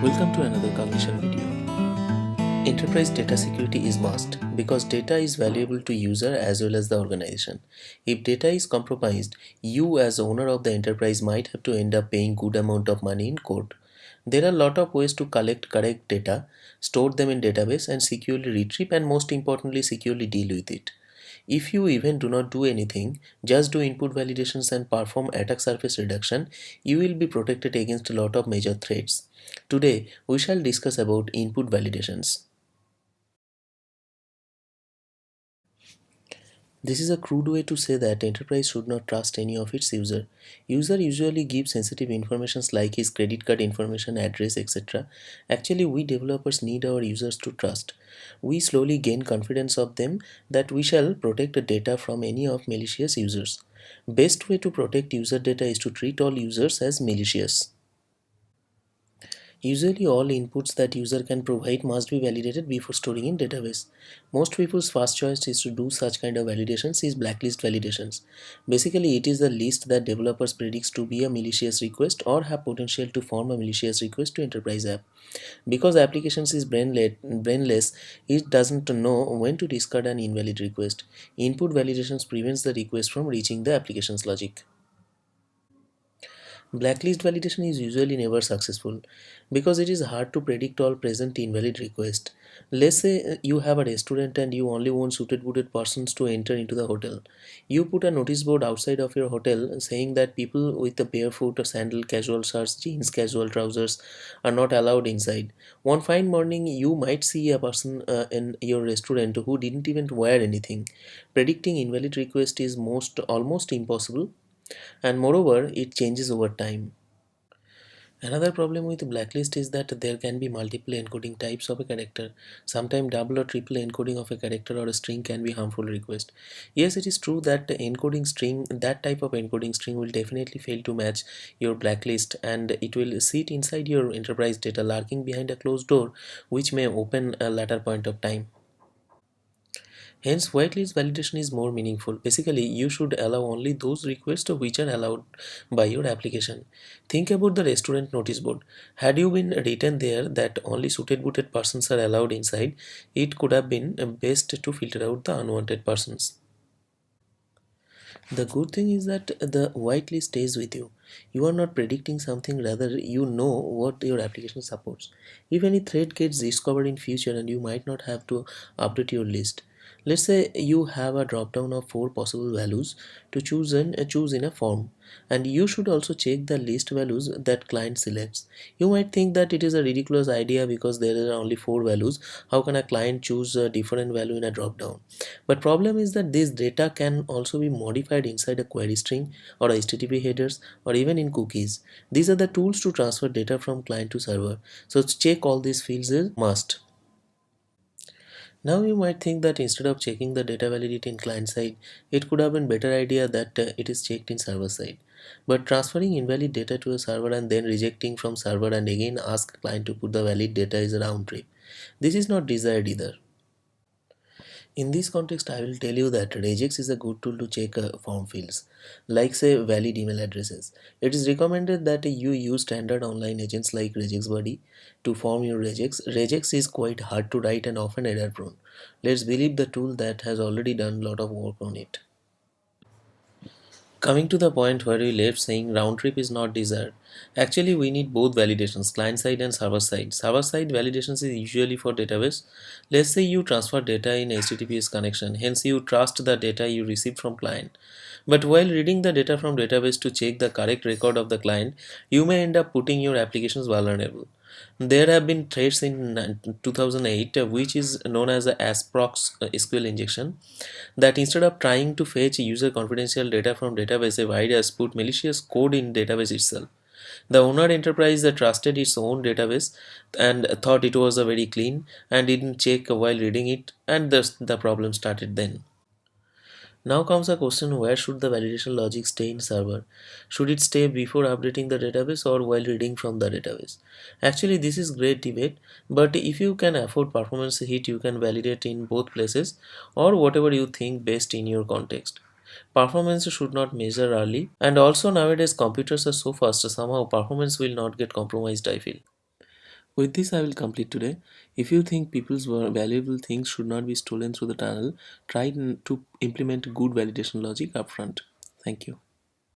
Welcome to another cognition video. Enterprise data security is must because data is valuable to user as well as the organization. If data is compromised, you as owner of the enterprise might have to end up paying good amount of money in court. There are a lot of ways to collect correct data, store them in database and securely retrieve and most importantly securely deal with it. If you even do not do anything, just do input validations and perform attack surface reduction, you will be protected against a lot of major threats. Today, we shall discuss about input validations. This is a crude way to say that enterprise should not trust any of its user. User usually gives sensitive informations like his credit card information, address, etc. Actually, we developers need our users to trust. We slowly gain confidence of them that we shall protect the data from any of malicious users. Best way to protect user data is to treat all users as malicious. Usually all inputs that user can provide must be validated before storing in database. Most people's first choice is to do such kind of validations is blacklist validations. Basically it is the list that developers predicts to be a malicious request or have potential to form a malicious request to enterprise app. Because applications is brainless, it doesn't know when to discard an invalid request. Input validations prevents the request from reaching the application's logic. Blacklist validation is usually never successful because it is hard to predict all present invalid requests. Let's say you have a restaurant and you only want suited booted persons to enter into the hotel. You put a notice board outside of your hotel saying that people with a barefoot or sandal, casual shirts, jeans, casual trousers are not allowed inside. One fine morning, you might see a person in your restaurant who didn't even wear anything. Predicting invalid request is most almost impossible and moreover it changes over time. Another problem with blacklist is that there can be multiple encoding types of a character. Sometimes double or triple encoding of a character or a string can be harmful request. Yes, it is true that that type of encoding string will definitely fail to match your blacklist and it will sit inside your enterprise data lurking behind a closed door which may open a later point of time. Hence, whitelist validation is more meaningful. Basically, you should allow only those requests which are allowed by your application. Think about the restaurant notice board. Had you been written there that only suited booted persons are allowed inside, it could have been best to filter out the unwanted persons. The good thing is that the whitelist stays with you. You are not predicting something, rather you know what your application supports. If any threat gets discovered in future and you might not have to update your list. Let's say you have a drop down of 4 possible values to choose in a form, and you should also check the list values that client selects. You might think that it is a ridiculous idea because there are only 4 values. How can a client choose a different value in a drop down? But problem is that this data can also be modified inside a query string or HTTP headers or even in cookies. These are the tools to transfer data from client to server. So check all these fields is must. Now you might think that instead of checking the data validity in client side, it could have been better idea that it is checked in server side. But transferring invalid data to a server and then rejecting from server and again ask client to put the valid data is a round trip. This is not desired either. In this context, I will tell you that regex is a good tool to check form fields, like say valid email addresses. It is recommended that you use standard online agents like regexbuddy to form your regex. Regex is quite hard to write and often error prone. Let's believe the tool that has already done a lot of work on it. Coming to the point where we left saying round trip is not desired. Actually, we need both validations, client side and server side. Server side validations is usually for database. Let's say you transfer data in HTTPS connection, hence you trust the data you received from client. But while reading the data from database to check the correct record of the client, you may end up putting your applications vulnerable. There have been threats in 2008 which is known as the Asprox SQL injection that instead of trying to fetch user confidential data from database, a virus put malicious code in database itself. The owner enterprise trusted its own database and thought it was very clean and didn't check while reading it, and thus the problem started then. Now comes a question, where should the validation logic stay in server? Should it stay before updating the database or while reading from the database? Actually this is great debate, but if you can afford performance hit you can validate in both places or whatever you think best in your context. Performance should not measure early, and also nowadays computers are so fast somehow performance will not get compromised I feel. With this, I will complete today. If you think people's valuable things should not be stolen through the tunnel, try to implement good validation logic upfront. Thank you.